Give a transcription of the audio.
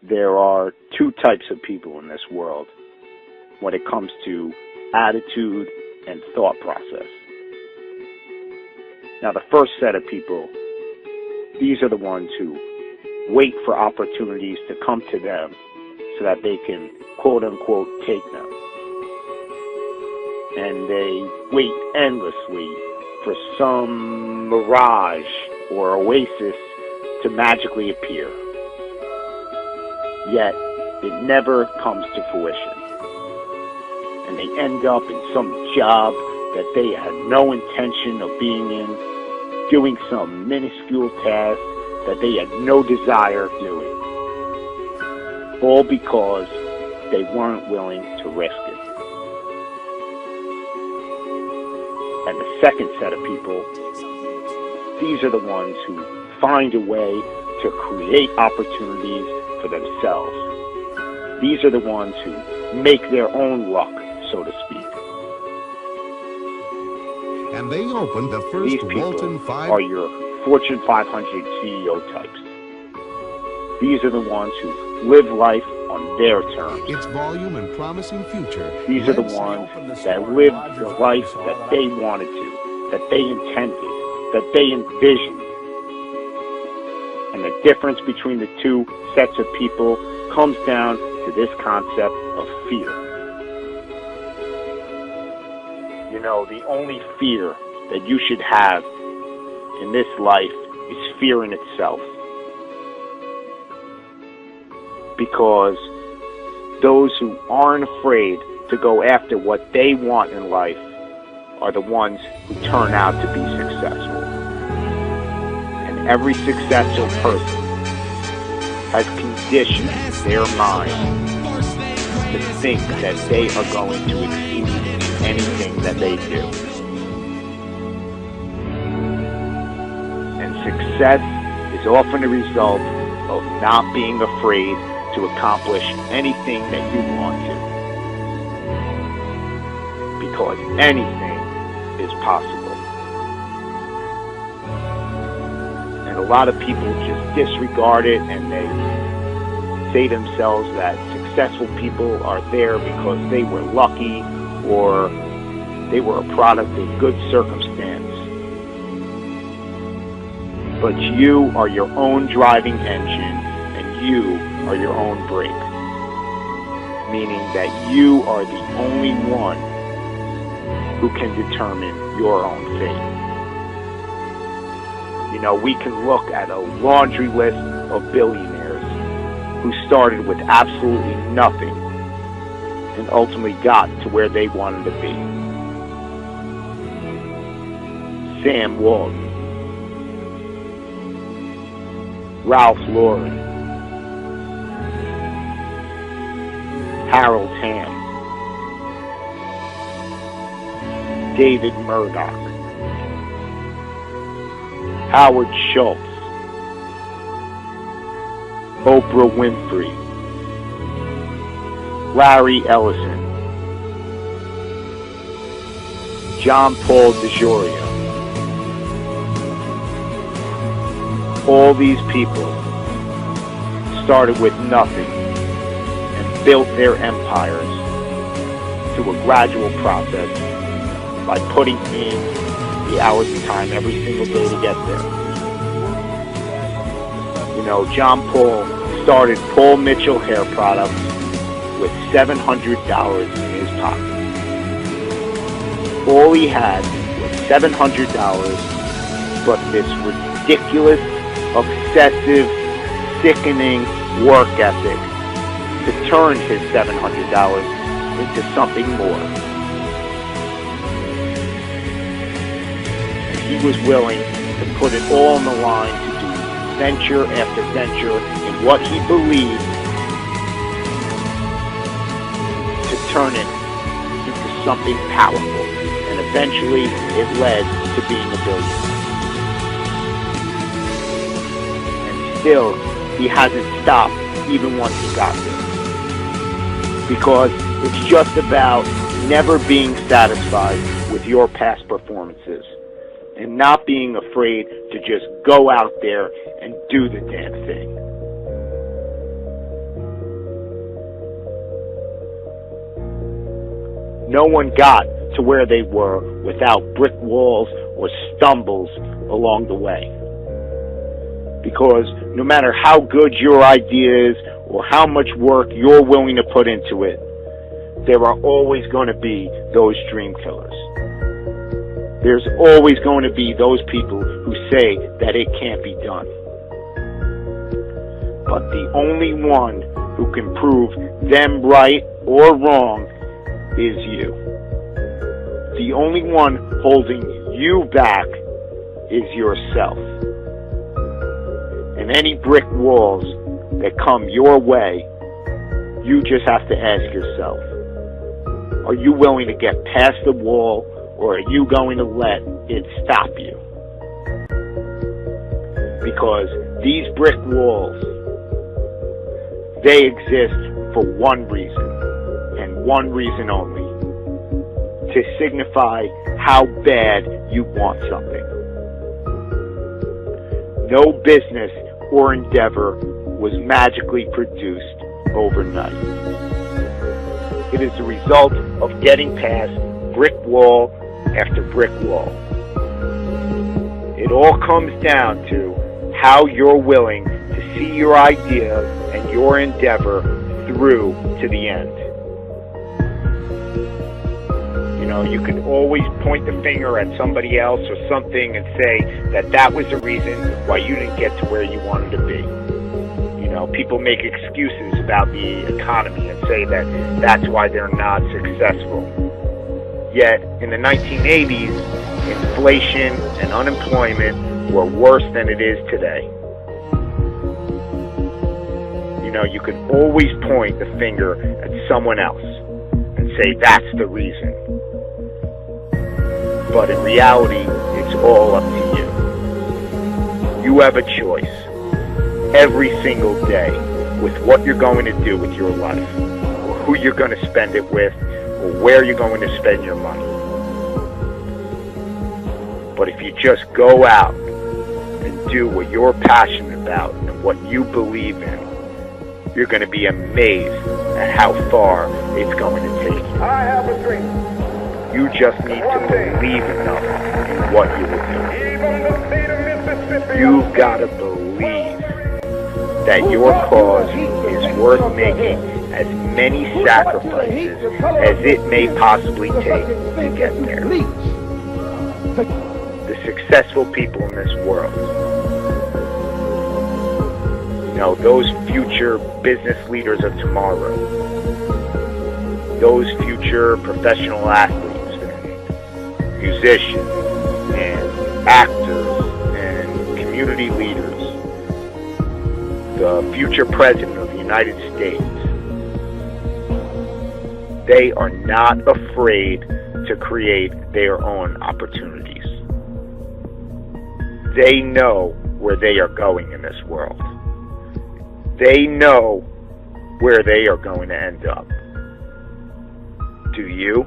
there are two types of people in this world when it comes to attitude and thought process. Now, the first set of people, these are the ones who wait for opportunities to come to them so that they can, quote unquote, take them. And they wait endlessly for some mirage or oasis to magically appear. Yet, it never comes to fruition. And they end up in some job that they had no intention of being in, doing some minuscule task that they had no desire of doing. All because they weren't willing to risk it. And the second set of people, these are the ones who find a way to create opportunities for themselves. These are the ones who make their own luck, so to speak. And they opened the first These people Walton 5 are your Fortune 500 CEO types. These are the ones who live life on their terms. its volume and promising future. These are the ones that lived the life that they wanted to, that they intended, that they envisioned. And the difference between the two sets of people comes down to this concept of fear. You know, the only fear that you should have in this life is fear in itself. Because those who aren't afraid to go after what they want in life are the ones who turn out to be successful. And every successful person has conditioned their mind to think that they are going to exceed in anything that they do. And success is often a result of not being afraid to accomplish anything that you want to. Because anything is possible. And a lot of people just disregard it, and they say to themselves that successful people are there because they were lucky or they were a product of good circumstance. But you are your own driving engine, and you are your own brake. Meaning that you are the only one who can determine your own fate. You know, we can look at a laundry list of billionaires who started with absolutely nothing and ultimately got to where they wanted to be. Sam Walton, Ralph Lauren, Harold Hamm, David Murdoch, Howard Schultz, Oprah Winfrey, Larry Ellison, John Paul DeJoria. All these people started with nothing and built their empires through a gradual process by putting in the hours of time every single day to get there. You know, John Paul started Paul Mitchell Hair Products with $700 in his pocket. All he had was $700, but this ridiculous, obsessive, sickening work ethic to turn his $700 into something more. And he was willing to put it all on the line to do venture after venture in what he believed, to turn it into something powerful. And eventually it led to being a billionaire. Still, he hasn't stopped even once he got there. Because it's just about never being satisfied with your past performances and not being afraid to just go out there and do the damn thing. No one got to where they were without brick walls or stumbles along the way. Because no matter how good your idea is or how much work you're willing to put into it, there are always going to be those dream killers. There's always going to be those people who say that it can't be done. But the only one who can prove them right or wrong is you. The only one holding you back is yourself. And any brick walls that come your way, you just have to ask yourself, are you willing to get past the wall, or are you going to let it stop you? Because these brick walls, they exist for one reason, and one reason only: to signify how bad you want something. No business or endeavor was magically produced overnight. It is the result of getting past brick wall after brick wall. It all comes down to how you're willing to see your idea and your endeavor through to the end. You know, you can always point the finger at somebody else or something and say that that was the reason why you didn't get to where you wanted to be. You know, people make excuses about the economy and say that that's why they're not successful. Yet, in the 1980s, inflation and unemployment were worse than it is today. You know, you can always point the finger at someone else and say that's the reason. But in reality, it's all up to you. You have a choice every single day with what you're going to do with your life, or who you're going to spend it with, or where you're going to spend your money. But if you just go out and do what you're passionate about and what you believe in, you're going to be amazed at how far it's going to take you. I have a dream. You just need to believe enough in what you will do. Even the state of Mississippi. You've got to believe that your cause is worth making as many sacrifices as it may possibly take to get there. The successful people in this world, you know, those future business leaders of tomorrow, those future professional athletes, musicians and actors and community leaders, the future president of the United States, they are not afraid to create their own opportunities. They know where they are going in this world. They know where they are going to end up. Do you?